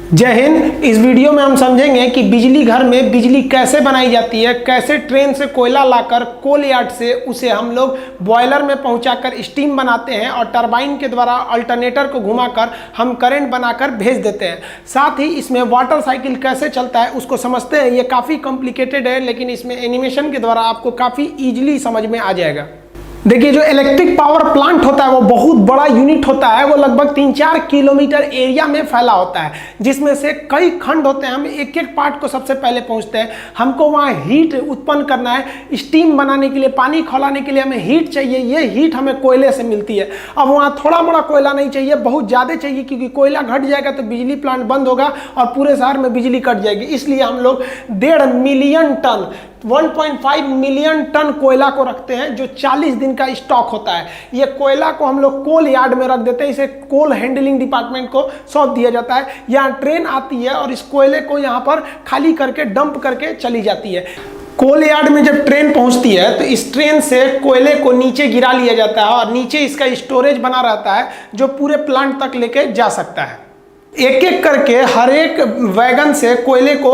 जय हिंद। इस वीडियो में हम समझेंगे कि बिजली घर में बिजली कैसे बनाई जाती है, कैसे ट्रेन से कोयला लाकर कोल यार्ड से उसे हम लोग बॉयलर में पहुंचाकर स्टीम बनाते हैं और टरबाइन के द्वारा अल्टरनेटर को घुमाकर हम करंट बनाकर भेज देते हैं। साथ ही इसमें वाटर साइकिल कैसे चलता है उसको समझते हैं। ये काफ़ी कॉम्प्लिकेटेड है, लेकिन इसमें एनिमेशन के द्वारा आपको काफ़ी ईजिली समझ में आ जाएगा। देखिए, जो इलेक्ट्रिक पावर प्लांट होता है वो बहुत बड़ा यूनिट होता है। वो लगभग 3-4 किलोमीटर एरिया में फैला होता है, जिसमें से कई खंड होते हैं। हम एक एक पार्ट को सबसे पहले पहुंचते हैं। हमको वहाँ हीट उत्पन्न करना है, स्टीम बनाने के लिए, पानी खौलाने के लिए हमें हीट चाहिए। ये हीट हमें कोयले से मिलती है। अब वहाँ थोड़ा मोड़ा कोयला नहीं चाहिए, बहुत ज़्यादा चाहिए, क्योंकि कोयला घट जाएगा तो बिजली प्लांट बंद होगा और पूरे शहर में बिजली कट जाएगी। इसलिए हम लोग 1.5 मिलियन टन 1.5 मिलियन टन कोयला को रखते हैं, जो 40 दिन का स्टॉक होता है। ये कोयला को हम लोग कोल यार्ड में रख देते हैं। इसे कोल हैंडलिंग डिपार्टमेंट को सौंप दिया जाता है। यहाँ ट्रेन आती है और इस कोयले को यहाँ पर खाली करके डंप करके चली जाती है। कोल यार्ड में जब ट्रेन पहुंचती है तो इस ट्रेन से कोयले को नीचे गिरा लिया जाता है और नीचे इसका स्टोरेज बना रहता है, जो पूरे प्लांट तक लेके जा सकता है। एक एक करके हर एक वैगन से कोयले को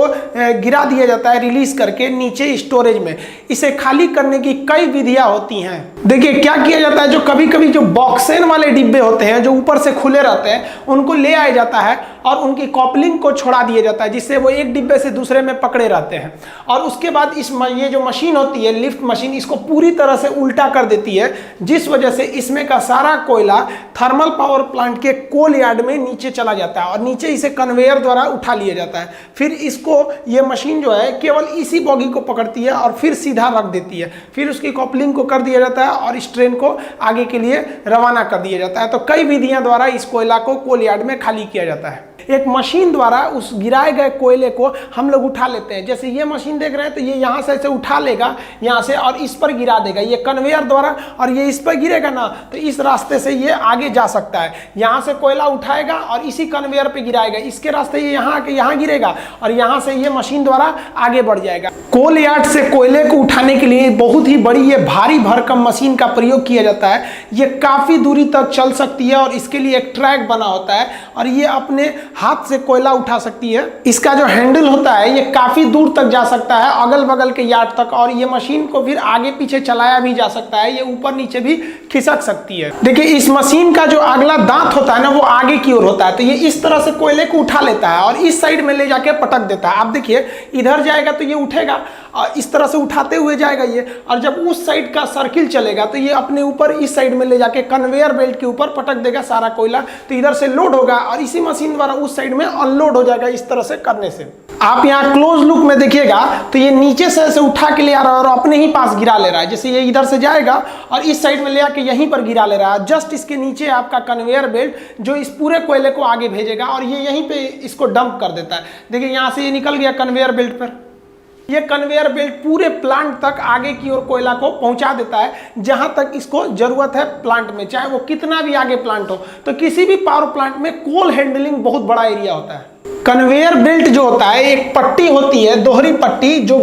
गिरा दिया जाता है, रिलीज करके नीचे स्टोरेज में। इसे खाली करने की कई विधियां होती हैं। देखिए क्या किया जाता है, जो कभी कभी जो बॉक्सेन वाले डिब्बे होते हैं जो ऊपर से खुले रहते हैं, उनको ले आया जाता है और उनकी कॉपलिंग को छोड़ा दिया जाता है, जिससे वो एक डिब्बे से दूसरे में पकड़े रहते हैं। और उसके बाद ये जो मशीन होती है, लिफ्ट मशीन, इसको पूरी तरह से उल्टा कर देती है, जिस वजह से इसमें का सारा कोयला थर्मल पावर प्लांट के कोल यार्ड में नीचे चला जाता है और नीचे इसे कन्वेयर द्वारा उठा लिया जाता है। फिर इसको ये मशीन जो है केवल इसी बॉगी को पकड़ती है और फिर सीधा रख देती है। फिर उसकी कॉपलिंग को कर दिया जाता है और इस ट्रेन को आगे के लिए रवाना कर दिया जाता है। तो कई विधियां द्वारा इस कोयला को कोल यार्ड में खाली किया जाता है। एक मशीन द्वारा उस गिराए गए कोयले को हम लोग उठा लेते हैं। जैसे ये मशीन देख रहे हैं, तो ये यहाँ से ऐसे उठा लेगा यहाँ से और इस पर गिरा देगा, ये कन्वेयर द्वारा, और ये इस पर गिरेगा ना, तो इस रास्ते से ये आगे जा सकता है। यहाँ से कोयला उठाएगा और इसी कन्वेयर पे गिराएगा, इसके रास्ते ये यहाँ आके यहाँ गिरेगा और यहाँ से ये मशीन द्वारा आगे बढ़ जाएगा। कोल यार्ड से कोयले को उठाने के लिए बहुत ही बड़ी ये भारी भरकम मशीन का प्रयोग किया जाता है। ये काफी दूरी तक चल सकती है और इसके लिए एक ट्रैक बना होता है और ये अपने हाथ से कोयला उठा सकती है। इसका जो हैंडल होता है ये काफी दूर तक जा सकता है, अगल बगल के यार्ड तक, और ये मशीन को फिर आगे पीछे चलाया भी जा सकता है। ये ऊपर नीचे भी खिसक सकती है। देखिए, इस मशीन का जो अगला दांत होता है ना, वो आगे की ओर होता है, तो ये इस तरह से कोयले को उठा लेता है और इस साइड में ले जाके पटक देता है। आप देखिए, इधर जाएगा तो ये उठेगा और इस तरह से उठाते हुए जाएगा ये, और जब उस साइड का सर्किल चलेगा तो ये अपने ऊपर इस साइड में ले जाके कन्वेयर बेल्ट के ऊपर पटक देगा सारा कोयला। तो इधर से लोड होगा और इसी मशीन द्वारा उस साइड में अनलोड हो जाएगा। इस तरह से करने से आप यहाँ क्लोज लुक में देखिएगा तो ये नीचे से ऐसे उठा के ले आ रहा है और अपने ही पास गिरा ले रहा है। जैसे ये इधर से जाएगा और इस साइड में ले आके यहीं पर गिरा ले रहा है। जस्ट इसके नीचे आपका कन्वेयर बेल्ट जो इस पूरे कोयले को आगे भेजेगा और ये यहीं पे इसको डंप कर देता है। देखिए, यहाँ से ये निकल गया कन्वेयर बेल्ट पर। ये कन्वेयर बेल्ट पूरे प्लांट तक आगे की ओर कोयला को पहुंचा देता है, जहां तक इसको जरूरत है प्लांट में, चाहे वो कितना भी आगे प्लांट हो। तो किसी भी पावर प्लांट में कोल हैंडलिंग बहुत बड़ा एरिया होता है। कन्वेयर बेल्ट जो होता है, एक पट्टी होती है, दोहरी पट्टी, जो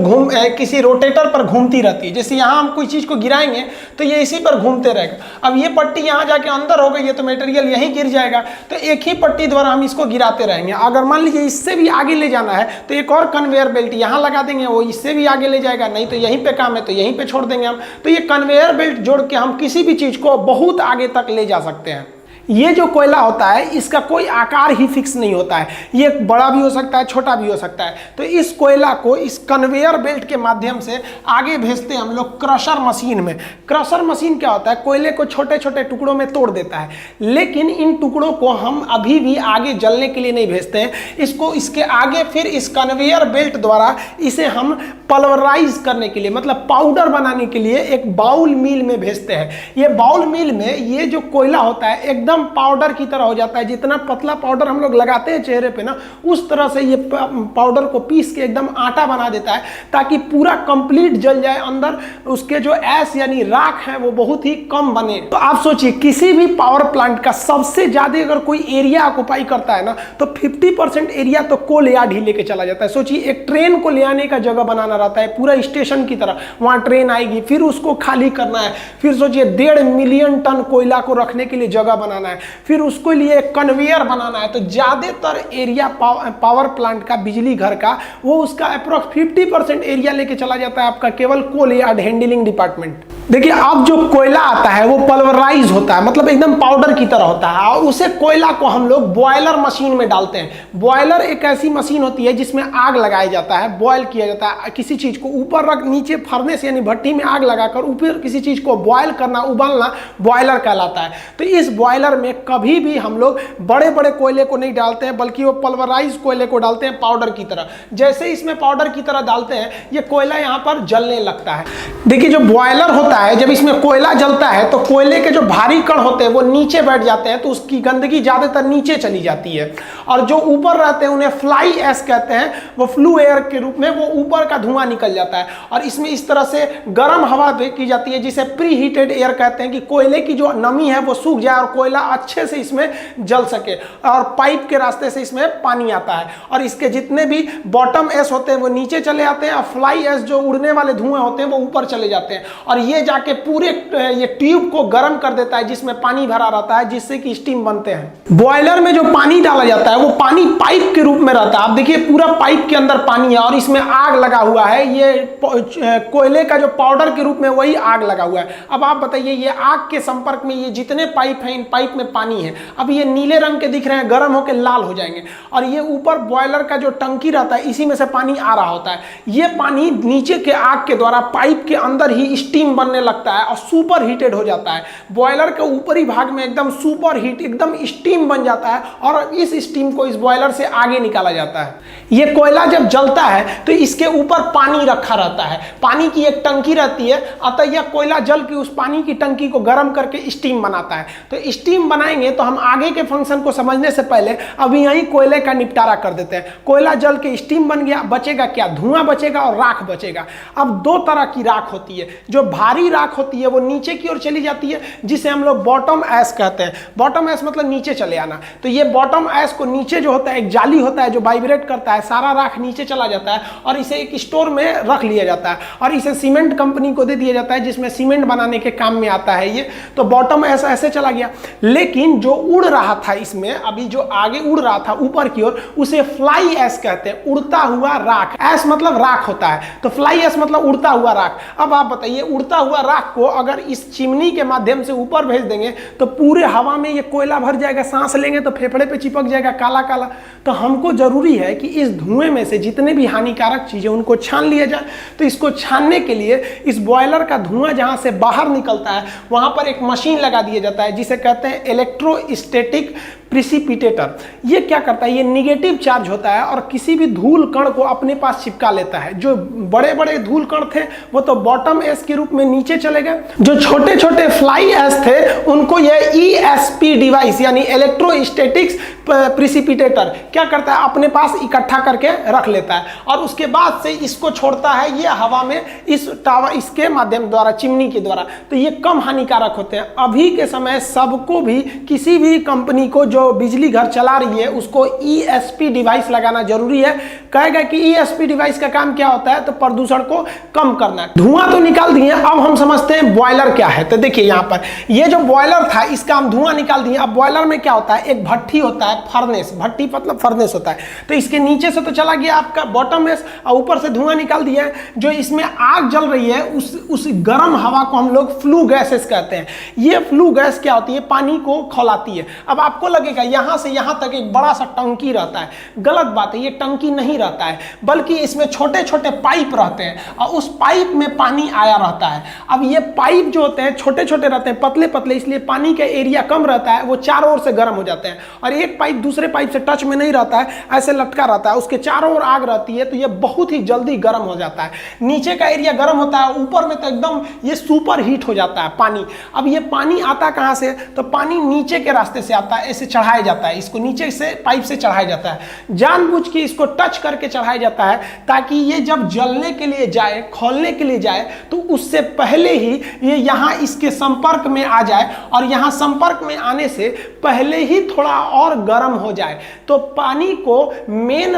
किसी रोटेटर पर घूमती रहती है। जैसे यहाँ हम कोई चीज को गिराएंगे तो ये इसी पर घूमते रहेगा। अब ये पट्टी यहाँ जाके अंदर हो गई है तो मटेरियल यहीं गिर जाएगा। तो एक ही पट्टी द्वारा हम इसको गिराते रहेंगे। अगर मान लीजिए इससे भी आगे ले जाना है तो एक और कन्वेयर बेल्ट यहाँ लगा देंगे, वो इससे भी आगे ले जाएगा। नहीं तो यहीं पे काम है तो यहीं पे छोड़ देंगे हम। तो ये कन्वेयर बेल्ट जोड़ के हम किसी भी चीज को बहुत आगे तक ले जा सकते हैं। ये जो कोयला होता है इसका कोई आकार ही फिक्स नहीं होता है, ये बड़ा भी हो सकता है, छोटा भी हो सकता है। तो इस कोयला को इस कन्वेयर बेल्ट के माध्यम से आगे भेजते हैं हम लोग क्रशर मशीन में। क्रशर मशीन क्या होता है, कोयले को छोटे छोटे टुकड़ों में तोड़ देता है, लेकिन इन टुकड़ों को हम अभी भी आगे जलने के लिए नहीं भेजते हैं। इसको इसके आगे फिर इस कन्वेयर बेल्ट द्वारा इसे हम पल्वराइज करने के लिए, मतलब पाउडर बनाने के लिए एक बाउल मिल में भेजते हैं। ये बाउल मिल में ये जो कोयला होता है एकदम पाउडर की तरह हो जाता है। जितना पतला पाउडर हम लोग लगाते हैं चेहरे पे ना, उस तरह से ये पाउडर को पीस के एकदम आटा बना देता है, ताकि पूरा कंप्लीट जल जाए। अंदर उसके जो ऐश यानी राख है वो बहुत ही कम बने। तो आप सोचिए, किसी भी पावर प्लांट का सबसे ज्यादा अगर कोई एरिया ऑक्युपाई करता है ना, तो 50% एरिया तो कोल यार्ड ही लेके चला जाता है। सोचिए, एक ट्रेन को ले आने का जगह बनाना रहता है पूरा स्टेशन की तरह। वहां ट्रेन आएगी, फिर उसको खाली करना है, फिर सोचिए 1.5 मिलियन टन कोयला को रखने के लिए जगह बनाना लगाना है, फिर उसके लिए कन्वेयर बनाना है। तो ज़्यादातर एरिया पावर प्लांट का, बिजली घर का, वो उसका अप्रोक्स 50% एरिया लेके चला जाता है आपका केवल कोल यार्ड हैंडलिंग डिपार्टमेंट। देखिए अब जो कोयला आता है वो पल्वराइज होता है, मतलब एकदम पाउडर की तरह होता है, और उसे कोयला को हम लोग बॉयलर मशीन में डालते हैं। बॉयलर एक ऐसी मशीन होती है जिसमें आग लगाया जाता है, बॉयल किया जाता है, किसी चीज को ऊपर रख नीचे फर्नेस यानी भट्टी में आग लगाकर ऊपर किसी चीज को बॉयल करना, उबालना बॉयलर कहलाता है। तो इस बॉयलर में कभी भी हम लोग बड़े बड़े कोयले को नहीं डालते हैं, बल्कि वो पल्वराइज कोयले को डालते हैं पाउडर की तरह। जैसे इसमें पाउडर की तरह डालते हैं, ये कोयला यहाँ पर जलने लगता है। देखिए जो बॉयलर होता है, जब इसमें कोयला जलता है तो कोयले के जो भारी कण होते हैं वो नीचे बैठ जाते हैं, तो उसकी गंदगी ज्यादातर नीचे चली जाती है, और जो ऊपर रहते हैं उन्हें फ्लाई एश कहते हैं, वो फ्लू एयर के रूप में वो ऊपर का धुआं निकल जाता है। और इसमें इस तरह से गर्म हवा की जाती है जिसे प्री हीटेड एयर कहते हैं, कि कोयले की जो नमी है वो सूख जाए और कोयला अच्छे से इसमें जल सके, और पाइप के रास्ते से इसमें पानी आता है, और इसके जितने भी बॉटम एश होते हैं वो नीचे चले आते हैं, और फ्लाई एश जो उड़ने वाले धुआं होते हैं वो ऊपर चले जाते हैं, और ये जाके पूरे ये ट्यूब को गर्म कर देता है जिसमें पानी भरा रहता है, जिससे कि स्टीम बनते हैं। बॉयलर में जो पानी डाला जाता है वो पानी पाइप के रूप में रहता है। आप देखिए पूरा पाइप के अंदर पानी है और इसमें आग लगा हुआ है, ये कोयले का जो पाउडर के रूप में वही आग लगा हुआ है। अब आप बताइए, ये आग के संपर्क में ये जितने पाइप हैं, इन पाइप में पानी है। अब ये नीले रंग के दिख रहे हैं, गर्म होकर लाल हो जाएंगे, और ये ऊपर बॉयलर का जो टंकी रहता है इसी में से पानी आ रहा होता है। ये पानी नीचे के आग के द्वारा पाइप के अंदर ही स्टीम बनने लगता है और सुपर हीटेड हो जाता है। बॉयलर के ऊपरी भाग में एकदम सुपर हीट, एकदम स्टीम बन जाता है, और इस स्टीम को इस बॉयलर से आगे निकाला जाता है। ये कोयला जब जलता है तो इसके ऊपर पानी रखा रहता है, पानी की एक टंकी रहती है, अतः यह कोयला जल के उस पानी की टंकी को गर्म करके स्टीम बनाता है। तो स्टीम बनाएंगे तो हम आगे के फंक्शन को समझने से पहले अभी यहीं कोयले का निपटारा कर देते हैं। कोयला जल के स्टीम बन गया, बचेगा क्या? धुआं बचेगा और राख बचेगा। अब दो तरह की राख होती है, जो भारी राख होती है वो नीचे की ओर चली जाती है, जिसे हम लोग बॉटम ऐश कहते हैं। बॉटम ऐश मतलब नीचे चले आना। तो ये बॉटम ऐश को नीचे जो होता है, एक जाली होता है जो वाइब्रेट करता है, सारा राख नीचे चला जाता है और इसे एक स्टोर में रख लिया जाता है, और इसे सीमेंट कंपनी को दे दिया जाता है, जिसमें सीमेंट बनाने के काम में आता है ये। तो बॉटम ऐश ऐसे चला गया। लेकिन जो उड़ रहा था इसमें, अभी जो आगे उड़ रहा था ऊपर की ओर, उसे फ्लाई ऐश कहते हैं, उड़ता हुआ राख। ऐश मतलब राख होता है, तो फ्लाई ऐश मतलब उड़ता हुआ राख। अब आप बताइए, उड़ता हुआ राख को अगर इस चिमनी के माध्यम से ऊपर भेज देंगे तो पूरे हवा में ये कोयला भर जाएगा, सांस लेंगे तो फेफड़े पे चिपक जाएगा काला काला। तो हमको जरूरी है कि इस धुएं में से जितने भी हानिकारक चीजें उनको छान लिया जाए। तो इसको छानने के लिए इस बॉयलर का धुआं जहां से बाहर निकलता है वहां पर एक मशीन लगा दिया जाता है, जिसे कहते हैं इलेक्ट्रोस्टैटिक प्रिसिपिटेटर। ये क्या करता है? ये निगेटिव चार्ज होता है और किसी भी धूल कण को अपने पास चिपका लेता है। जो बड़े बड़े धूल कण थे वो तो बॉटम ऐश के रूप में नीचे चले गए, जो छोटे छोटे फ्लाई ऐश थे उनको ये ESP डिवाइस यानी इलेक्ट्रोस्टैटिक्स प्रिसिपिटेटर क्या करता है? अपने पास इकट्ठा करके रख लेता है, और उसके बाद से इसको छोड़ता है ये हवा में, इस टावर इसके माध्यम द्वारा, चिमनी के द्वारा। तो ये कम हानिकारक होते हैं। अभी के समय सबको भी, किसी भी कंपनी को जो बिजली घर चला रही है उसको ESP डिवाइस लगाना जरूरी है। कहेगा कि ESP डिवाइस का काम क्या होता है? तो प्रदूषण को कम करना है। धुआं तो निकाल दिए, अब हम समझते हैं बॉयलर क्या है। तो देखिए यहाँ पर ये जो बॉयलर था इसका हम धुआं निकाल दिए। अब बॉयलर में क्या होता है? एक भट्टी होता है, फर्नेस, भट्टी मतलब फर्नेस होता है। तो इसके नीचे से तो चला गया आपका बॉटम ऐश, और ऊपर से धुआं निकाल दिया है। जो इसमें आग जल रही है उस गर्म हवा को हम लोग फ्लू गैसेस कहते हैं। ये फ्लू गैस क्या होती है? पानी को खौलाती है। अब आपको लगेगा यहाँ से यहाँ तक एक बड़ा सा टंकी रहता है। गलत बात है, ये टंकी नहीं रहता है, बल्कि इसमें छोटे छोटे पाइप रहते हैं और उस पाइप में पानी आया रहता है। अब ये पाइप जो होते हैं छोटे छोटे रहते हैं, पतले पतले, इसलिए पानी का एरिया कम रहता है, वो चारों ओर से गर्म हो जाते हैं। और एक पाइप दूसरे पाइप से टच में नहीं रहता है, ऐसे लटका रहता है, उसके चारों ओर आग रहती है, तो ये बहुत ही जल्दी गर्म हो जाता है। नीचे का एरिया गर्म होता है, ऊपर में तो एकदम ये सुपर हीट हो जाता है पानी। अब ये पानी आता कहाँ से? तो पानी नीचे के रास्ते से आता है, ऐसे चढ़ाया जाता है, इसको नीचे से पाइप से चढ़ाया जाता है, जानबूझ के इसको टच करके चढ़ाया जाता है ताकि ये जब जलने के लिए जाए, खोलने के लिए जाए तो उससे पहले ही ये यहाँ इसके संपर्क में आ जाए और यहाँ संपर्क में आने से पहले ही थोड़ा और गर्म हो जाए। तो पानी को मेन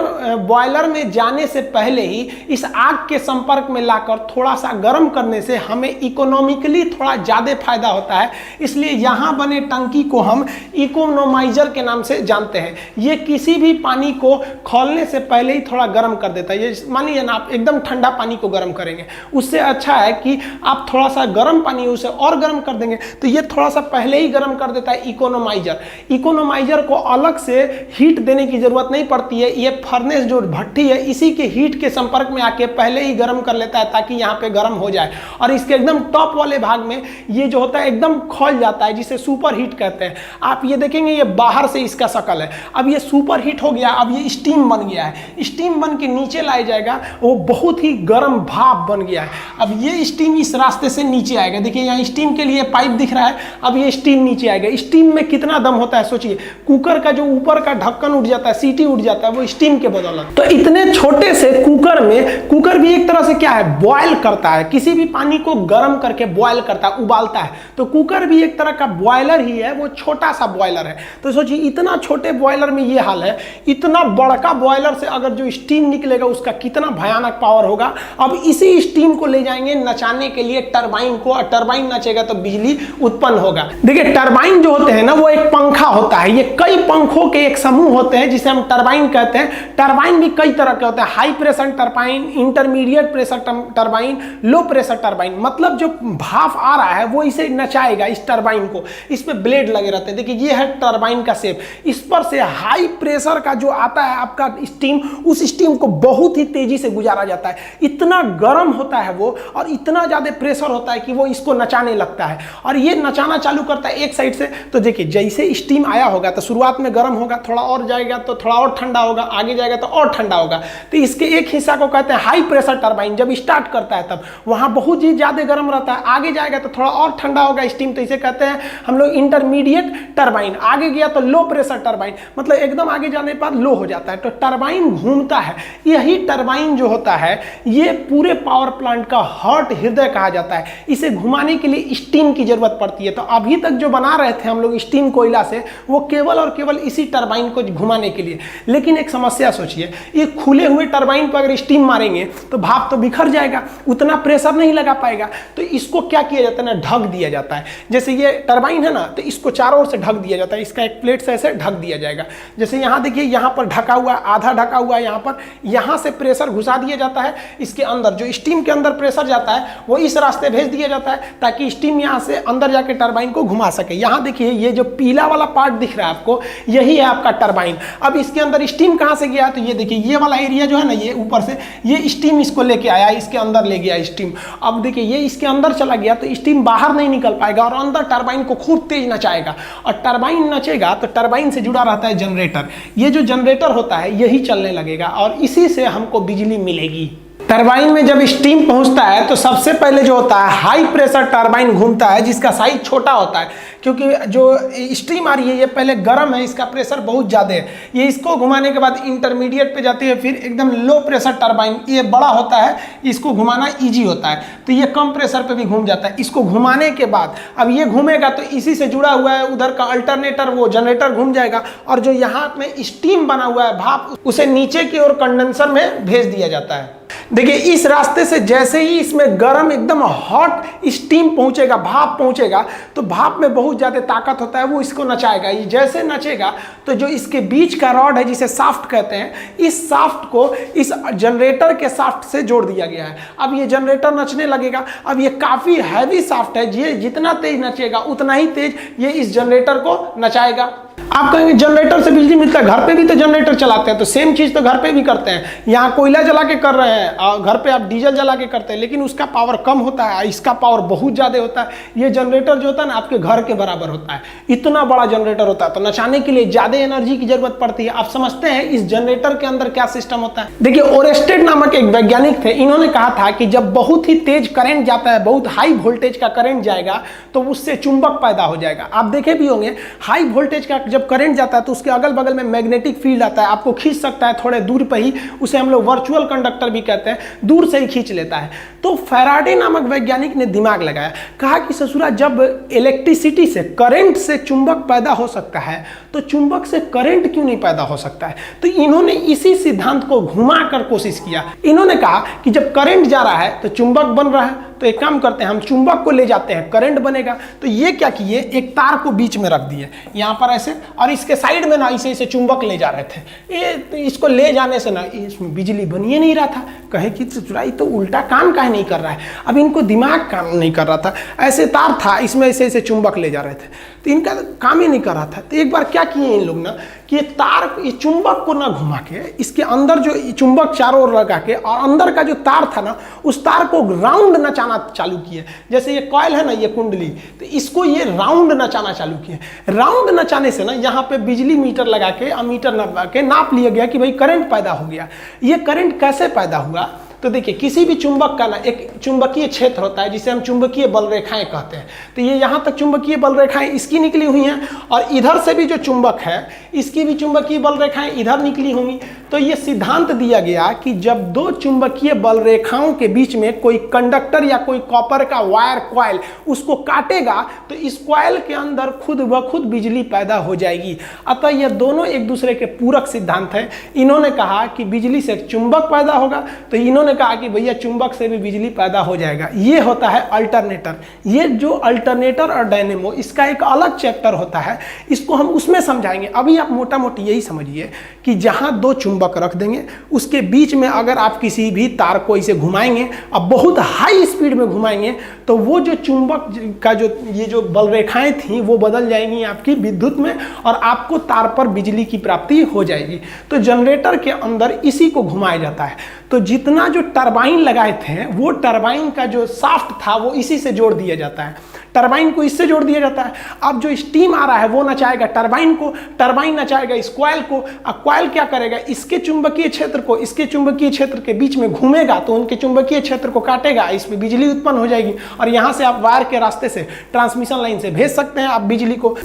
बॉयलर में जाने से पहले ही इस आग के संपर्क में लाकर थोड़ा सा गर्म करने से हमें इकोनॉमिकली थोड़ा ज़्यादा फायदा होता है। इसलिए यहाँ बने टंकी को हम इकोनोमाइजर के नाम से जानते हैं। ये किसी भी पानी को खोलने से पहले ही थोड़ा गर्म कर देता है। ये मानिए ना, आप एकदम ठंडा पानी को गर्म करेंगे, उससे अच्छा है कि आप थोड़ा सा गर्म पानी उसे और गर्म कर देंगे, तो ये थोड़ा सा पहले ही गर्म कर देता है इकोनोमाइजर। इकोनोमाइजर को अलग से हीट देने की जरूरत नहीं पड़ती है, ये फर्नेस जो भट्टी है इसी के हीट के संपर्क में आके पहले ही गर्म कर लेता है ताकि यहाँ पे गर्म हो जाए। और इसके एकदम टॉप वाले भाग में ये जो होता है एकदम खोल जाता है, जिसे सुपर हीट कहते हैं। आप ये देखेंगे ये बाहर से इसका शकल है, अब ये सुपर हीट हो गया, अब ये स्टीम बन गया है, स्टीम बन के नीचे लाया जाएगा, वो बहुत ही गर्म भाप बन गया है। अब ये स्टीम इस रास्ते से नीचे आएगा, देखिए यहाँ स्टीम के लिए पाइप दिख रहा है, अब ये स्टीम नीचे आएगा। स्टीम में कितना दम होता है सोचिए, कुकर का जो ऊपर का ढक्कन उठ जाता है, सीटी उठ जाता है, वो स्टीम के बदौलत। तो इतने छोटे से कुकर में, कुकर भी एक तरह से क्या है, बॉयल करता है, किसी भी पानी को गर्म करके बॉयल करता है, उबालता है। तो कुकर भी एक तरह का बॉयलर ही है, वो छोटा सा बॉयलर है। तो सोचिए इतना छोटे बॉयलर में ये हाल है, इतना बड़का बॉयलर से अगर जो स्टीम निकलेगा उसका कितना भयानक पावर होगा। अब इसी स्टीम को ले जाएंगे नचाने के लिए टरबाइन को, और टरबाइन नचेगा तो बिजली उत्पन्न होगा। देखिए टरबाइन जो होते हैं ना, वो एक पंखा होता है, ये कई पंखों के एक समूह होते हैं जिसे हम टरबाइन कहते हैं। टरबाइन भी कई तरह के होते हैं, high pressure turbine, intermediate pressure turbine, low pressure turbine. मतलब जो भाप आ रहा है वो इसे नचाएगा, इस टरबाइन को, इस पे ब्लेड लगे रहते हैं। देखिए ये है टरबाइन का शेप, इस पर से हाई प्रेशर का जो आता है आपका स्टीम, उस स्टीम को बहुत ही तेजी से गुजारा जाता है। इतना गर्म होता है वो, और इतना ज्यादा प्रेशर होता है कि वो इसको नचाने लगता है, और ये नचाना चालू करता है एक साइड से। तो देखिए जैसे स्टीम आया होगा तो शुरुआत में गर्म होगा, थोड़ा और जाएगा तो थोड़ा और ठंडा होगा, आगे जाएगा तो और ठंडा होगा। तो इसके एक हिस्सा को कहते हैं हाई प्रेशर टरबाइन। जब स्टार्ट करता है तब वहां बहुत ही ज्यादा गर्म रहता है, आगे जाएगा तो थोड़ा और ठंडा होगा स्टीम, तो इसे कहते हैं हम लोग इंटरमीडिएट टरबाइन। आगे गया तो लो प्रेशर टरबाइन, मतलब एकदम आगे जाने के बाद लो हो जाता है। तो टरबाइन घूमता है। यही टरबाइन जो होता है ये पूरे पावर प्लांट का हार्ट, हृदय कहा जाता है। इसे घुमाने के लिए स्टीम की जरूरत पड़ती है। तो अभी तक जो बना रहे थे हम लोग स्टीम कोयला से, वो केवल और केवल इसी टरबाइन को घुमाने के लिए। लेकिन एक समस्या सोचिए, ये खुले हुए टरबाइन पर अगर स्टीम मारेंगे तो भाप तो बिखर जाएगा, उतना प्रेशर नहीं लगा पाएगा। तो इसको क्या किया जाता है ना, ढक दिया जाता है। जैसे ये टरबाइन है ना, तो इसको चारों ओर से ढक दिया जाता है, इसका एक प्लेट से ऐसे ढक दिया जाएगा। जैसे यहाँ देखिए, यहाँ पर ढका हुआ, आधा ढका हुआ है यहाँ पर, यहाँ से प्रेशर घुसा दिया जाता है इसके अंदर। जो स्टीम के अंदर प्रेशर जाता है वो इस रास्ते भेज दिया जाता है ताकि स्टीम यहाँ से अंदर जाके टरबाइन को घुमा सके। यहाँ देखिए ये जो पीला वाला पार्ट दिख रहा है आपको, यही है आपका टरबाइन। अब इसके अंदर स्टीम कहाँ से गया, तो ये देखिए ये वाला एरिया जो है ना, ये ऊपर से ये स्टीम इसको लेके आया, इसके अंदर ले गया स्टीम। अब देखिए ये इसके अंदर चला गया तो स्टीम बाहर नहीं निकल पाएगा और अंदर टरबाइन को खूब तेज नचाएगा। और टरबाइन नचेगा तो टरबाइन से जुड़ा रहता है जनरेटर। ये जो जनरेटर होता है यही चलने लगेगा और इसी से हमको बिजली मिलेगी। टरबाइन में जब स्टीम पहुंचता है तो सबसे पहले जो होता है हाई प्रेशर टरबाइन घूमता है, जिसका साइज छोटा होता है, क्योंकि जो स्टीम आ रही है ये पहले गर्म है, इसका प्रेशर बहुत ज़्यादा है। ये इसको घुमाने के बाद इंटरमीडिएट पे जाती है, फिर एकदम लो प्रेशर टरबाइन, ये बड़ा होता है, इसको घुमाना ईजी होता है, तो ये कम प्रेशर पे भी घूम जाता है। इसको घुमाने के बाद अब ये घूमेगा तो इसी से जुड़ा हुआ है उधर का अल्टरनेटर, वो जनरेटर घूम जाएगा और जो यहाँ में स्टीम बना हुआ है भाप, उसे नीचे की ओर कंडेंसर में भेज दिया जाता है। देखिए इस रास्ते से जैसे ही इसमें गर्म एकदम हॉट स्टीम पहुंचेगा, भाप पहुंचेगा, तो भाप में बहुत ज़्यादा ताकत होता है, वो इसको नचाएगा। ये जैसे नचेगा तो जो इसके बीच का रॉड है जिसे शाफ्ट कहते हैं, इस शाफ्ट को इस जनरेटर के शाफ्ट से जोड़ दिया गया है। अब ये जनरेटर नचने लगेगा। अब ये काफ़ी हैवी शाफ्ट है, ये जितना तेज नचेगा उतना ही तेज ये इस जनरेटर को नचाएगा। आप कहेंगे जनरेटर से बिजली मिलता है, घर पे भी तो जनरेटर चलाते हैं, तो सेम चीज़ तो घर पे भी करते हैं। यहाँ कोयला जला के कर रहे हैं और घर पे आप डीजल जला के करते हैं, लेकिन उसका पावर कम होता है, इसका पावर बहुत ज़्यादा होता है। ये जनरेटर जो होता है ना आपके घर के बराबर होता है, इतना बड़ा जनरेटर होता है। तो नचाने के लिए ज़्यादा एनर्जी की जरूरत पड़ती है। आप समझते हैं इस जनरेटर के अंदर क्या सिस्टम होता है। देखिए ओरेस्टेड नामक एक वैज्ञानिक थे, इन्होंने कहा था कि जब बहुत ही तेज करंट जाता है, बहुत हाई वोल्टेज का करंट जाएगा तो उससे चुंबक पैदा हो जाएगा। आप देखे भी होंगे हाई वोल्टेज का जब करंट जाता है तो उसके अगल बगल में मैग्नेटिक फील्ड आता है, आपको खींच सकता है थोड़े दूर पर ही, उसे हम लोग वर्चुअल कंडक्टर भी कहते हैं, दूर से ही खींच लेता है। तो फैराडे नामक वैज्ञानिक ने दिमाग लगाया, कहा कि ससुरा जब इलेक्ट्रिसिटी से, करंट से चुंबक पैदा हो सकता है तो चुंबक से करंट क्यों नहीं पैदा हो सकता है। तो इन्होंने इसी सिद्धांत को घुमाकर कोशिश किया। इन्होंने कहा कि जब करंट जा रहा है तो चुंबक बन रहा है, तो एक काम करते हैं, हम चुंबक को ले जाते हैं, करंट बनेगा। तो ये क्या किए, एक तार को बीच में रख दिए यहाँ पर ऐसे, और इसके साइड में ना इसे चुंबक ले जा रहे थे। ये इसको ले जाने से ना इसमें बिजली बन ही नहीं रहा था। कहे कि चुराई तो उल्टा काम काहे नहीं कर रहा है। अब इनको दिमाग काम नहीं कर रहा था, ऐसे तार था, इसमें ऐसे चुंबक ले जा रहे थे, तो इनका काम ही नहीं कर रहा था। तो एक बार क्या किए इन लोग ना कि ये चुंबक को ना घुमा के, इसके अंदर जो चुंबक चारों ओर लगा के, और अंदर का जो तार था ना उस तार को राउंड नचाना चालू किए। जैसे ये कॉइल है ना, ये कुंडली, तो इसको ये राउंड नचाना चालू किए। राउंड नचाने से ना यहाँ पे बिजली मीटर लगा के, अमीटर लगा के नाप लिया गया कि भाई करंट पैदा हो गया। ये करंट कैसे पैदा हुआ, तो देखिए किसी भी चुंबक का ना एक चुंबकीय क्षेत्र होता है जिसे हम चुंबकीय बल रेखाएं कहते हैं। तो ये यहाँ तक चुंबकीय बल रेखाएं इसकी निकली हुई हैं, और इधर से भी जो चुंबक है इसकी भी चुंबकीय बल रेखाएं इधर निकली होंगी। तो ये सिद्धांत दिया गया कि जब दो चुंबकीय बल रेखाओं के बीच में कोई कंडक्टर या कोई कॉपर का वायर कॉइल उसको काटेगा तो इस कॉइल के अंदर खुद ब खुद बिजली पैदा हो जाएगी। अतः ये दोनों एक दूसरे के पूरक सिद्धांत हैं। इन्होंने कहा कि बिजली से चुंबक पैदा होगा, तो इन्होंने कहा कि भैया चुंबक से भी बिजली पैदा हो जाएगा। ये होता है अल्टरनेटर। ये जो अल्टरनेटर और डायनेमो, इसका एक अलग चैप्टर होता है, इसको हम उसमें समझाएंगे। अभी आप मोटा मोटी यही समझिए कि जहां दो चुंबक रख देंगे, उसके बीच में अगर आप किसी भी तार को इसे घुमाएंगे, अब बहुत हाई स्पीड में घुमाएंगे, तो वो जो चुंबक का ये जो बल रेखाएं थी वो बदल जाएंगी आपकी विद्युत में, और आपको तार पर बिजली की प्राप्ति हो जाएगी। तो जनरेटर के अंदर इसी को घुमाया जाता है। तो जितना जो टरबाइन लगाए थे, वो टरबाइन का जो शाफ्ट था वो इसी से जोड़ दिया जाता है, टरबाइन को इससे जोड़ दिया जाता है। अब जो स्टीम आ रहा है वो नचाएगा टरबाइन को, टरबाइन नचाएगा इस कॉइल को, अब कॉइल क्या करेगा, इसके चुंबकीय क्षेत्र को इसके चुंबकीय क्षेत्र के बीच में घूमेगा, तो उनके चुंबकीय क्षेत्र को काटेगा, इसमें बिजली उत्पन्न हो जाएगी, और यहाँ से आप वायर के रास्ते से, ट्रांसमिशन लाइन से भेज सकते हैं आप बिजली को।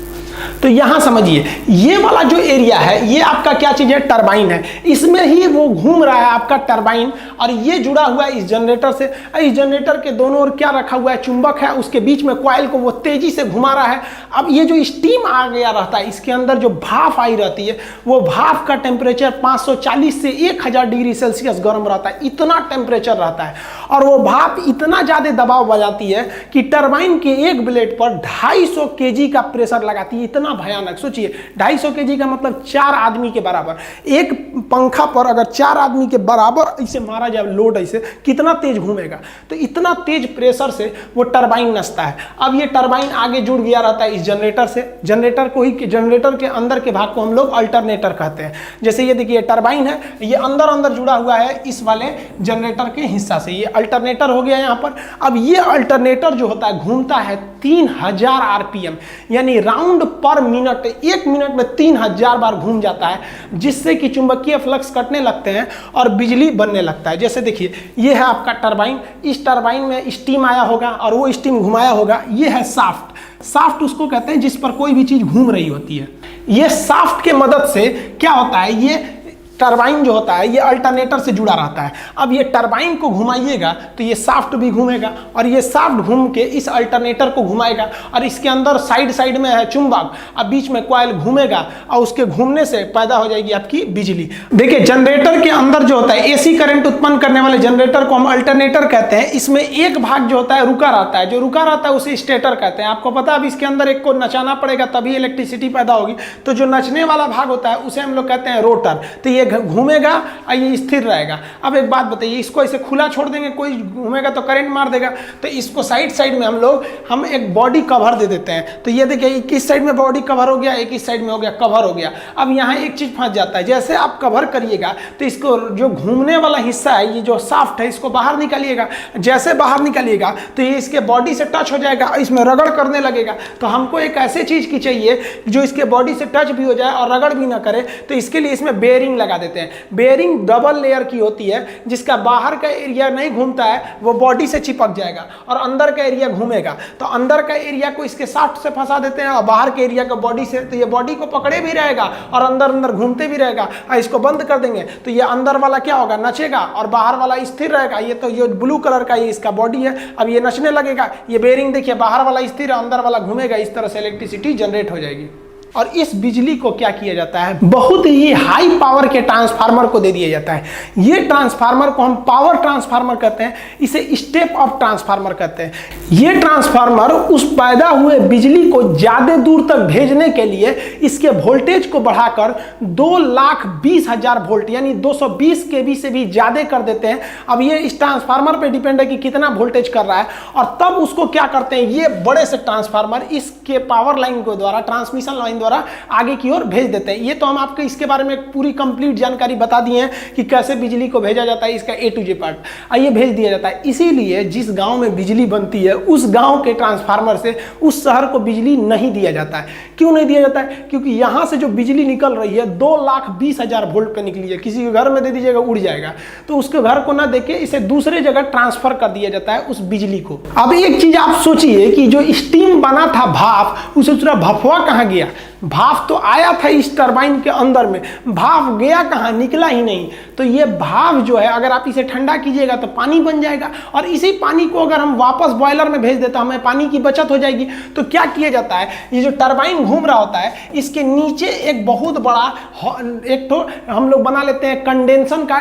तो यहाँ समझिए, ये वाला जो एरिया है ये आपका क्या चीज है, टरबाइन है, इसमें ही वो घूम रहा है आपका टरबाइन, और ये जुड़ा हुआ है इस जनरेटर से। इस जनरेटर के दोनों ओर क्या रखा हुआ है, चुंबक है, उसके बीच में कॉइल को वो तेजी से घुमा रहा है। अब ये जो स्टीम आ गया रहता है, इसके अंदर जो भाप आई रहती है, वो भाप का टेम्परेचर 540 से 1000 डिग्री सेल्सियस गर्म रहता है, इतना टेम्परेचर रहता है। और वो भाप इतना ज्यादा दबाव बजाती है कि टरबाइन के एक ब्लेड पर 250 केजी का प्रेशर लगाती है। इतना भयानक, सोचिए 250 केजी का मतलब 4 आदमी के बराबर। एक पंखा पर अगर 4 आदमी के बराबर इसे मारा जाए लोड, ऐसे कितना तेज घूमेगा। तो इतना तेज प्रेशर से वो टरबाइन नचता है। अब ये टरबाइन आगे जुड़ गया रहता है इस जनरेटर से, जनरेटर को ही, जनरेटर के अंदर के भाग को हम लोग अल्टरनेटर कहते हैं। जैसे ये देखिए टरबाइन है, ये अंदर अंदर जुड़ा हुआ है इस वाले जनरेटर के हिस्सा से, ये अल्टरनेटर हो गया यहाँ पर। अब ये अल्टरनेटर जो होता है घूमता है 3000 आरपीएम, यानी राउंड पर मिनट, 1 मिनट में 3000 बार घूम जाता है, जिससे कि चुंबकीय फ्लक्स कटने लगते हैं और बिजली बनने लगता है। जैसे देखिए ये है आपका टरबाइन, इस टरबाइन में स्टीम आया होगा और वो स्टीम घुमाया होगा। ये है शाफ्ट, शाफ्ट उसको कहते हैं जिस पर कोई भी चीज घूम रही होती है। ये शाफ्ट के मदद से क्या होता है, ये टरबाइन जो होता है ये अल्टरनेटर से जुड़ा रहता है। अब ये टरबाइन को घुमाइएगा तो ये शाफ्ट भी घूमेगा, और ये शाफ्ट घूम के इस अल्टरनेटर को घुमाएगा, और इसके अंदर साइड साइड में है चुंबक, अब बीच में कॉइल घूमेगा, और उसके घूमने से पैदा हो जाएगी आपकी बिजली। देखिए जनरेटर के अंदर जो होता है एसी करंट उत्पन्न करने वाले जनरेटर को हम अल्टरनेटर कहते हैं। इसमें एक भाग जो होता है रुका रहता है, जो रुका रहता है उसे स्टेटर कहते हैं। आपको पता है अब इसके अंदर एक को नचाना पड़ेगा तभी इलेक्ट्रिसिटी पैदा होगी, तो जो नचने वाला भाग होता है उसे हम लोग कहते हैं रोटर। तो ये घूमेगा और ये स्थिर रहेगा। अब एक बात बताइए, इसको ऐसे खुला छोड़ देंगे, कोई घूमेगा तो करंट मार देगा, तो इसको साइड साइड में हम एक बॉडी कवर दे देते हैं। तो ये देखिए एक इस साइड में बॉडी कवर हो गया, एक इस साइड में हो गया कवर हो गया। अब यहाँ एक चीज फंस जाता है, जैसे आप कवर करिएगा तो इसको जो घूमने वाला हिस्सा है, ये जो शाफ्ट है, इसको बाहर निकालिएगा। जैसे बाहर निकालिएगा तो ये इसके बॉडी से टच हो जाएगा, इसमें रगड़ करने लगेगा। तो हमको एक ऐसे चीज की चाहिए जो इसके बॉडी से टच भी हो जाए और रगड़ भी ना करे, तो इसके लिए इसमें बेयरिंग लगा देते हैं। बेयरिंग डबल लेयर की होती है, जिसका बाहर का एरिया नहीं घूमता है वो बॉडी से चिपक जाएगा और अंदर का एरिया घूमेगा। तो अंदर का एरिया को इसके शाफ्ट से फंसा देते हैं और बाहर के एरिया को बॉडी से, तो ये बॉडी को पकड़े भी रहेगा और अंदर अंदर घूमते भी रहेगा। इसको बंद कर देंगे तो ये अंदर वाला क्या होगा, नचेगा, और बाहर वाला स्थिर रहेगा। ये तो ये ब्लू कलर का ये इसका बॉडी है, अब ये नचने लगेगा। ये बेयरिंग देखिए, बाहर वाला स्थिर है, अंदर वाला घूमेगा, इस तरह से इलेक्ट्रिसिटी जनरेट हो जाएगी। और इस बिजली को क्या किया जाता है, बहुत ही हाई पावर के ट्रांसफार्मर को दे दिया जाता है। ये ट्रांसफार्मर को हम पावर ट्रांसफार्मर कहते हैं, इसे स्टेप अप ट्रांसफार्मर कहते हैं। ये ट्रांसफार्मर उस पैदा हुए बिजली को ज्यादा दूर तक भेजने के लिए इसके वोल्टेज को बढ़ाकर 2,20,000 वोल्ट यानी 220 kV से भी ज्यादा कर देते हैं। अब ये इस ट्रांसफार्मर पे डिपेंड है कि कितना वोल्टेज कर रहा है, और तब उसको क्या करते हैं, ये बड़े से ट्रांसफार्मर इसके पावर लाइन के द्वारा, ट्रांसमिशन लाइन द्वारा आगे की ओर भेज देते हैं। ये तो हम आपको इसके बारे में पूरी कंप्लीट जानकारी बता दिए हैं कि कैसे बिजली को भेजा जाता है, इसका A to Z पार्ट आइए भेज दिया जाता है। इसीलिए जिस गांव में बिजली बनती है उस गांव के ट्रांसफार्मर से उस शहर को बिजली नहीं दिया जाता है। क्यों नहीं दिया जाता है, क्योंकि यहां से जो बिजली निकल रही है 2,20,000 वोल्ट पे निकली है। किसी के घर में दे दीजिएगा उड़ जाएगा, तो उसके घर को ना देके इसे दूसरे जगह ट्रांसफर कर दिया जाता है उस बिजली को। अब एक चीज आप सोचिए कि जो स्टीम बना था भाप, उसे दूसरा भफवा कहां गया। भाप तो आया था इस टरबाइन के अंदर में, भाप गया कहाँ, निकला ही नहीं। तो ये भाप जो है अगर आप इसे ठंडा कीजिएगा तो पानी बन जाएगा, और इसी पानी को अगर हम वापस बॉयलर में भेज देता हमें पानी की बचत हो जाएगी। तो क्या किया जाता है, ये जो टरबाइन घूम रहा होता है इसके नीचे एक बहुत बड़ा एक तो हम लोग बना लेते हैं, कंडेंसर का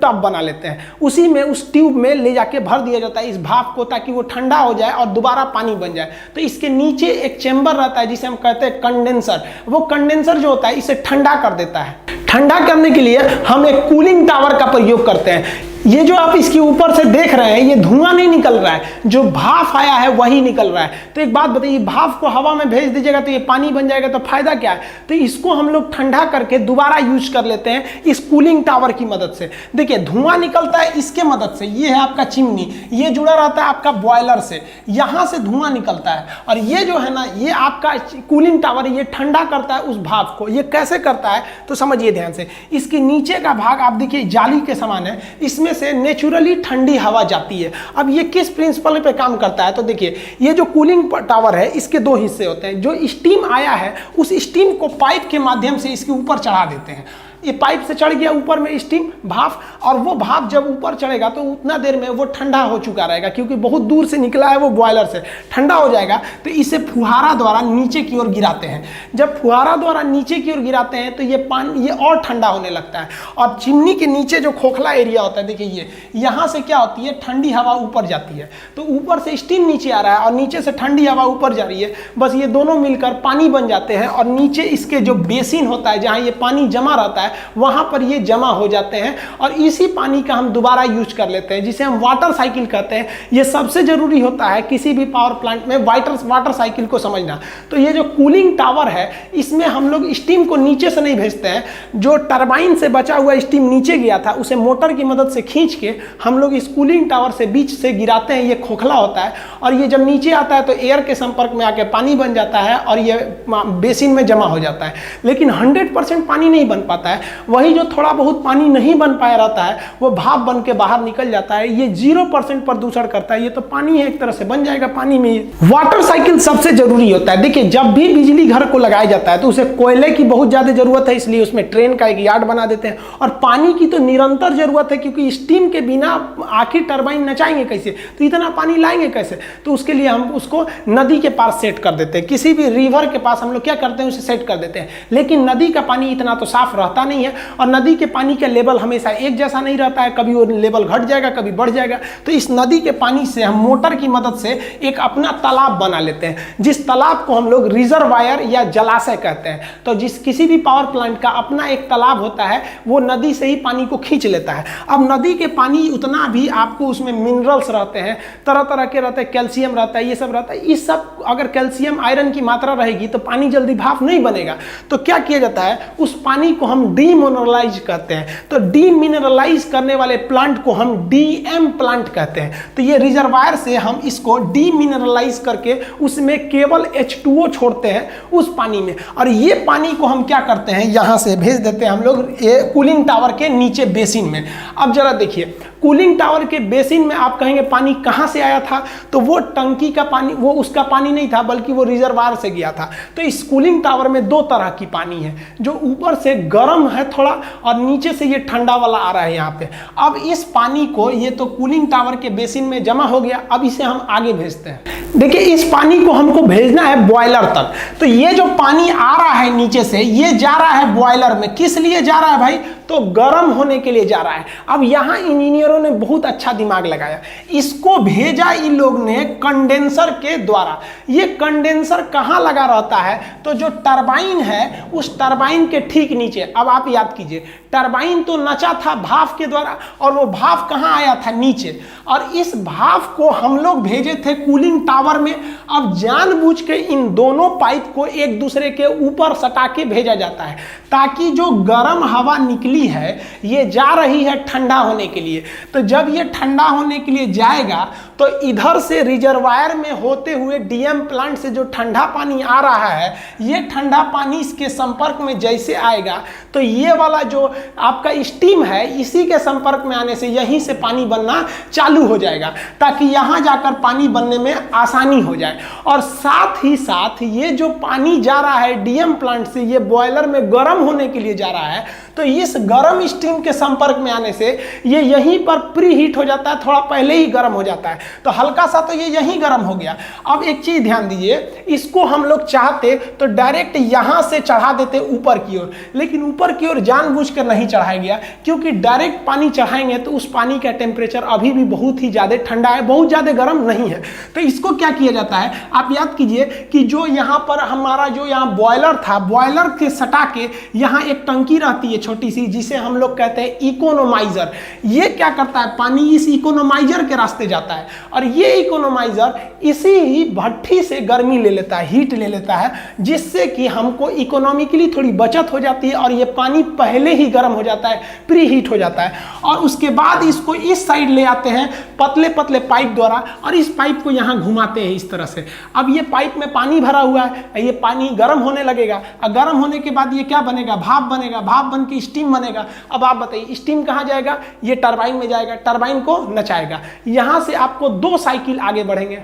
टब बना लेते हैं, उसी में उस ट्यूब में ले जाके भर दिया जाता है इस भाप को, ताकि वो ठंडा हो जाए और दोबारा पानी बन जाए। तो इसके नीचे एक चेंबर रहता है जिसे हम कहते हैं कंडेंसर। वो कंडेंसर जो होता है इसे ठंडा कर देता है। ठंडा करने के लिए हम एक कूलिंग टावर का प्रयोग करते हैं। ये जो आप इसके ऊपर से देख रहे हैं ये धुआं नहीं निकल रहा है, जो भाप आया है वही निकल रहा है। तो एक बात बताइए, भाप को हवा में भेज दीजिएगा तो ये पानी बन जाएगा, तो फायदा क्या है। तो इसको हम लोग ठंडा करके दोबारा यूज कर लेते हैं इस कूलिंग टावर की मदद से। देखिए धुआं निकलता है इसके मदद से, ये है आपका चिमनी, ये जुड़ा रहता है आपका बॉयलर से, यहां से धुआं निकलता है, और ये जो है ना ये आपका कूलिंग टावर, ये ठंडा करता है उस भाप को। ये कैसे करता है तो समझिए ध्यान से, इसके नीचे का भाग आप देखिए जाली के समान है, इसमें से नेचुरली ठंडी हवा जाती है। अब ये किस प्रिंसिपल पे काम करता है, तो देखिए ये जो कूलिंग टावर है इसके दो हिस्से होते हैं। जो स्टीम आया है उस स्टीम को पाइप के माध्यम से इसके ऊपर चढ़ा देते हैं। ये पाइप से चढ़ गया ऊपर में स्टीम भाप, और वो भाप जब ऊपर चढ़ेगा तो उतना देर में वो ठंडा हो चुका रहेगा, क्योंकि बहुत दूर से निकला है वो बॉयलर से, ठंडा हो जाएगा। तो इसे फुहारा द्वारा नीचे की ओर गिराते हैं। जब फुहारा द्वारा नीचे की ओर गिराते हैं तो ये पानी ये और ठंडा होने लगता है, और चिमनी के नीचे जो खोखला एरिया होता है देखिए ये, यहाँ से क्या होती है, ठंडी हवा ऊपर जाती है। तो ऊपर से स्टीम नीचे आ रहा है और नीचे से ठंडी हवा ऊपर जा रही है, बस ये दोनों मिलकर पानी बन जाते हैं, और नीचे इसके जो बेसिन होता है जहाँ ये पानी जमा रहता है वहां पर ये जमा हो जाते हैं, और इसी पानी का हम दोबारा यूज कर लेते हैं, जिसे हम वाटर साइकिल कहते हैं। ये सबसे जरूरी होता है किसी भी पावर प्लांट में वाटर साइकिल को समझना। तो ये जो कूलिंग टावर है इसमें हम लोग स्टीम को नीचे से नहीं भेजते हैं, जो टरबाइन से बचा हुआ स्टीम नीचे गया था उसे मोटर की मदद से खींच के हम लोग इस कूलिंग टावर से बीच से गिराते हैं। ये खोखला होता है, और ये जब नीचे आता है तो एयर के संपर्क में आके पानी बन जाता है और ये बेसिन में जमा हो जाता है। लेकिन 100% पानी नहीं बन पाता है, वही जो थोड़ा बहुत पानी नहीं बन पाया रहता है वो भाप बन के बाहर निकल जाता है। ये 0% प्रदूषण करता है, ये तो पानी है एक तरह से, बन जाएगा पानी में। वाटर साइकिल सबसे जरूरी होता है। देखिए जब भी बिजली घर को लगाया जाता है तो उसे कोयले की बहुत ज्यादा जरूरत है, इसलिए उसमें ट्रेन का एक यार्ड बना देते हैं, और पानी की तो निरंतर जरूरत है, क्योंकि स्टीम के बिना आखिर टरबाइन नचाएंगे कैसे, तो इतना पानी लाएंगे कैसे। तो उसके लिए हम उसको नदी के पास सेट कर देते हैं, किसी भी रिवर के पास हम लोग क्या करते हैं उसे सेट कर देते हैं। लेकिन नदी का पानी इतना तो साफ रहता नहीं है, और नदी के पानी का लेवल हमेशा एक जैसा नहीं रहता है, कभी वो लेवल घट जाएगा कभी बढ़ जाएगा। तो इस नदी के पानी से हम मोटर की मदद से एक अपना तालाब बना लेते हैं, जिस तालाब को हम लोग रिजर्वायर या जलाशय कहते हैं। तो जिस किसी भी पावर प्लांट का अपना एक तालाब होता है, वो नदी से ही पानी को खींच लेता है। अब नदी के पानी उतना भी आपको उसमें मिनरल्स रहते हैं, तरह तरह के रहते हैं, कैल्शियम रहता है, ये सब रहता है। इस सब अगर कैल्शियम आयरन की मात्रा रहेगी तो पानी जल्दी भाप नहीं बनेगा। तो क्या किया जाता है, उस पानी को हम डीमिनरलाइज कहते हैं। तो डीमिनरलाइज करने वाले प्लांट को हम डीएम प्लांट कहते हैं। तो ये रिजर्वायर से हम इसको डीमिनरलाइज करके उसमें केवल H2O छोड़ते हैं उस पानी में, और ये पानी को हम क्या करते हैं, यहाँ से भेज देते हैं हम लोग ये कूलिंग टावर के नीचे बेसिन में। अब जरा देखिए, कूलिंग टावर के बेसिन में आप कहेंगे पानी कहाँ से आया था, तो वो टंकी का पानी, वो उसका पानी नहीं था बल्कि वो रिजर्वायर से गया था। तो इस कूलिंग टावर में दो तरह की पानी है, जो ऊपर से गर्म है थोड़ा और नीचे से ये ठंडा वाला आ रहा है यहाँ पे। अब इस पानी को, ये तो कूलिंग टावर के बेसिन में जमा हो गया, अब इसे हम आगे भेजते हैं। देखिए इस पानी को हमको भेजना है बॉयलर तक। तो ये जो पानी आ रहा है नीचे से, ये जा रहा है बॉयलर में। किस लिए जा रहा है भाई, तो गर्म होने के लिए जा रहा है। अब यहाँ इंजीनियरों ने बहुत अच्छा दिमाग लगाया, इसको भेजा इन लोग ने कंडेंसर के द्वारा। ये कंडेंसर कहाँ लगा रहता है, तो जो टरबाइन है उस टरबाइन के ठीक नीचे। अब आप याद कीजिए, टरबाइन तो नचा था भाप के द्वारा, और वो भाप कहाँ आया था, नीचे। और इस भाप को हम लोग भेजे थे कूलिंग टावर में। अब जानबूझ के इन दोनों पाइप को एक दूसरे के ऊपर सटा के भेजा जाता है, ताकि जो गर्म हवा निकली है ये जा रही है ठंडा होने के लिए। तो जब ये ठंडा होने के लिए जाएगा तो इधर से रिजर्वायर में होते हुए डीएम प्लांट से जो ठंडा पानी आ रहा है, ये ठंडा पानी इसके संपर्क में जैसे आएगा तो ये वाला जो आपका स्टीम है, इसी के संपर्क में आने से यहीं से पानी बनना चालू हो जाएगा, ताकि यहाँ जाकर पानी बनने में आसानी हो जाए। और साथ ही साथ ये जो पानी जा रहा है डीएम प्लांट से, ये बॉयलर में गर्म होने के लिए जा रहा है, तो इस गर्म स्टीम के संपर्क में आने से ये यहीं पर प्री हीट हो जाता है, थोड़ा पहले ही गर्म हो जाता है। तो हल्का सा तो ये यहीं गर्म हो गया। अब एक चीज ध्यान दीजिए, इसको हम लोग चाहते तो डायरेक्ट यहां से चढ़ा देते ऊपर की ओर, लेकिन ऊपर की ओर जानबूझकर नहीं चढ़ाया गया, क्योंकि डायरेक्ट पानी चढ़ाएंगे तो उस पानी का टेम्परेचर अभी भी बहुत ही ज्यादा ठंडा है, बहुत ज्यादा गर्म नहीं है। तो इसको क्या किया जाता है, आप याद कीजिए कि जो यहाँ पर हमारा जो यहाँ बॉयलर था, बॉयलर के सटा के यहाँ एक टंकी रहती है छोटी सी, जिसे हम लोग कहते हैं इकोनोमाइजर। ये क्या करता है, पानी इस इकोनोमाइजर के रास्ते जाता है, और ये इकोनोमाइजर इसी ही भट्ठी से गर्मी ले लेता है, हीट ले लेता है, जिससे कि हमको इकोनॉमिकली थोड़ी बचत हो जाती है, और ये पानी पहले ही गर्म हो जाता है, प्री हीट हो जाता है। और उसके बाद इसको इस साइड ले आते हैं पतले पतले पाइप द्वारा, और इस पाइप को यहाँ घुमाते हैं इस तरह से। अब ये पाइप में पानी भरा हुआ है, ये पानी गर्म होने लगेगा, और गर्म होने के बाद ये क्या बनेगा, भाप बनेगा, भाप बन के स्टीम बनेगा। अब आप बताइए स्टीम कहाँ जाएगा, ये टरबाइन में जाएगा, टरबाइन को नचाएगा। यहाँ से आपको दो साइकिल आगे बढ़ेंगे।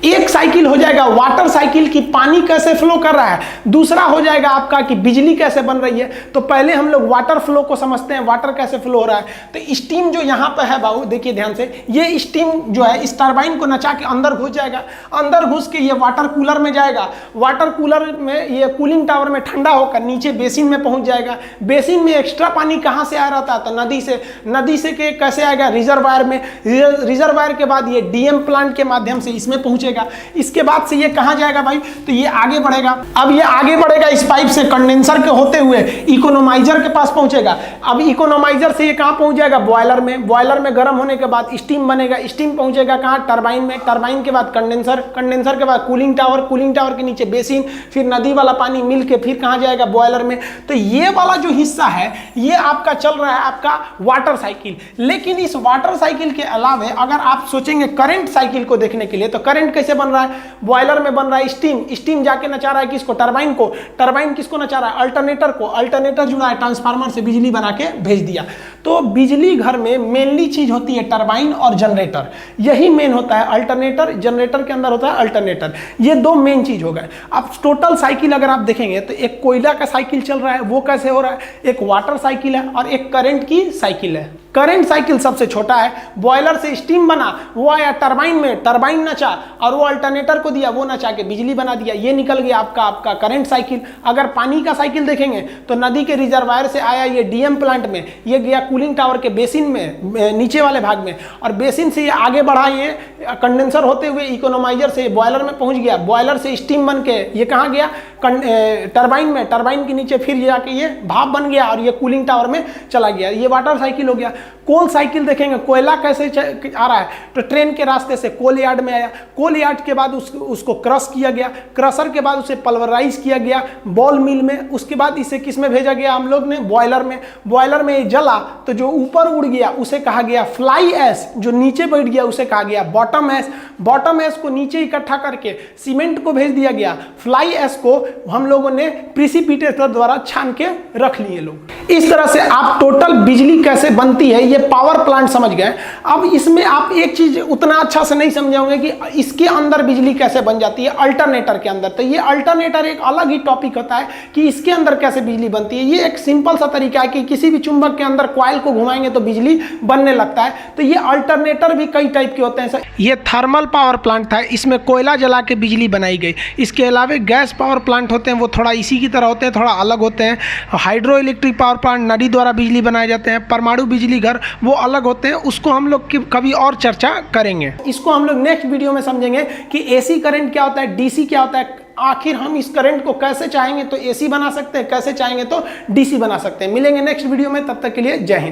एक साइकिल हो जाएगा वाटर साइकिल की पानी कैसे फ्लो कर रहा है, दूसरा हो जाएगा आपका कि बिजली कैसे बन रही है। तो पहले हम लोग वाटर फ्लो को समझते हैं, वाटर कैसे फ्लो हो रहा है। तो स्टीम जो यहाँ पे है बाबू देखिए ध्यान से, ये स्टीम जो है इस टरबाइन को नचा के अंदर घुस जाएगा, अंदर घुस के ये वाटर कूलर में जाएगा, वाटर कूलर में ये कूलिंग टावर में ठंडा होकर नीचे बेसिन में पहुंच जाएगा। बेसिन में एक्स्ट्रा पानी कहाँ से आ रहा था, तो नदी से। नदी से के कैसे आएगा, रिजर्वायर में। रिजर्वायर के बाद ये डीएम प्लांट के माध्यम से इसमें पहुंचेगा। इसके बाद से ये कहां जाएगा भाई, तो ये आगे बढ़ेगा। अब ये आगे बढ़ेगा इस पाइप से कंडेंसर के होते हुए इकोनोमाइजर के पास पहुंचेगा। अब इकोनोमाइजर से ये कहां पहुंच जाएगा, बॉयलर में। बॉयलर में गर्म होने के बाद स्टीम बनेगा, स्टीम पहुंचेगा कहां, टरबाइन में। टरबाइन के बाद कंडेंसर, कंडेंसर के बाद कूलिंग टावर, कूलिंग टावर के नीचे बेसिन, फिर नदी वाला पानी मिल के फिर कहां जाएगा, बॉयलर में। तो ये वाला जो हिस्सा है ये आपका चल रहा है आपका वाटर साइकिल। लेकिन इस वाटर साइकिल के अलावा अगर आप सोचेंगे करंट साइकिल को देखने के लिए, तो करंट कैसे बन रहा है, बॉयलर में बन रहा है स्टीम, स्टीम जाके नचा रहा है किसको, टरबाइन को, टरबाइन किसको नचा रहा है, अल्टरनेटर को, अल्टरनेटर जुड़ा है ट्रांसफार्मर से, बिजली बना के भेज दिया। तो बिजली घर में मेनली चीज होती है टरबाइन और जनरेटर, यही मेन होता है। अल्टरनेटर, जनरेटर के अंदर होता है अल्टरनेटर, ये दो मेन चीज हो गए। अब टोटल साइकिल अगर आप देखेंगे तो एक कोयला का साइकिल चल रहा है, वो कैसे हो रहा है, एक वाटर साइकिल है और एक करंट की साइकिल है। करंट साइकिल सबसे छोटा है, बॉयलर से स्टीम बना, वो आया टरबाइन में, टरबाइन नचा और वो अल्टरनेटर को दिया, वो नचा के बिजली बना दिया, ये निकल गया आपका करंट साइकिल। अगर पानी का साइकिल देखेंगे तो नदी के रिजर्वायर से आया ये डीएम प्लांट में, ये गया कूलिंग टावर के बेसिन में नीचे वाले भाग में, और बेसिन से ये आगे बढ़ा, ये कंडेंसर होते हुए इकोनोमाइजर से बॉयलर में पहुंच गया, बॉयलर से स्टीम बन के ये कहाँ गया, टरबाइन में, टरबाइन के नीचे फिर जाके ये भाप बन गया और ये कूलिंग टावर में चला गया। ये वाटर साइकिल हो गया। कोल साइकिल देखेंगे, कोयला कैसे आ रहा है, तो ट्रेन के रास्ते से कोल यार्ड में आया, कोल यार्ड के बाद उसको क्रश किया गया, क्रशर के बाद उसे पल्वराइज किया गया बॉल मिल में, उसके बाद इसे किस में भेजा गया हम लोग ने, बॉयलर में। बॉयलर में ये जला तो जो ऊपर उड़ गया उसे कहा गया फ्लाई ऐश, जो नीचे बैठ गया उसे कहा गया बॉटम ऐश। बॉटम ऐश को नीचे इकट्ठा करके सीमेंट को भेज दिया गया, फ्लाई ऐश को हम लोगों ने प्रिसिपिटेटर द्वारा छान के रख लिए लोग। इस तरह से आप टोटल बिजली कैसे बनती है ये पावर प्लांट समझ गए। अब इसमें आप एक चीज उतना अच्छा से नहीं समझे होंगे कि इसके अंदर बिजली कैसे बन जाती है, अल्टरनेटर के अंदर। तो ये अल्टरनेटर एक अलग ही टॉपिक होता है कि इसके अंदर कैसे बिजली बनती है। ये एक सिंपल सा तरीका है कि किसी भी चुंबक के अंदर कॉइल को घुमाएंगे तो बिजली बनने लगता है। तो ये अल्टरनेटर भी कई टाइप के होते हैं। ये थर्मल पावर प्लांट था, इसमें कोयला जला के बिजली बनाई गई। इसके अलावा गैस पावर प्लांट होते हैं, वो थोड़ा इसी की तरह होते हैं, थोड़ा अलग होते हैं। हाइड्रो इलेक्ट्रिक पावर प्लांट नदी द्वारा बिजली बनाए जाते हैं। परमाणु बिजली घर वो अलग होते हैं, उसको हम लोग कभी और चर्चा करेंगे। इसको हम लोग नेक्स्ट वीडियो में समझेंगे कि एसी करंट क्या होता है, डीसी क्या होता है, आखिर हम इस करंट को कैसे चाहेंगे तो एसी बना सकते हैं, कैसे चाहेंगे तो डीसी बना सकते हैं। मिलेंगे नेक्स्ट वीडियो में, तब तक के लिए जय हिंद।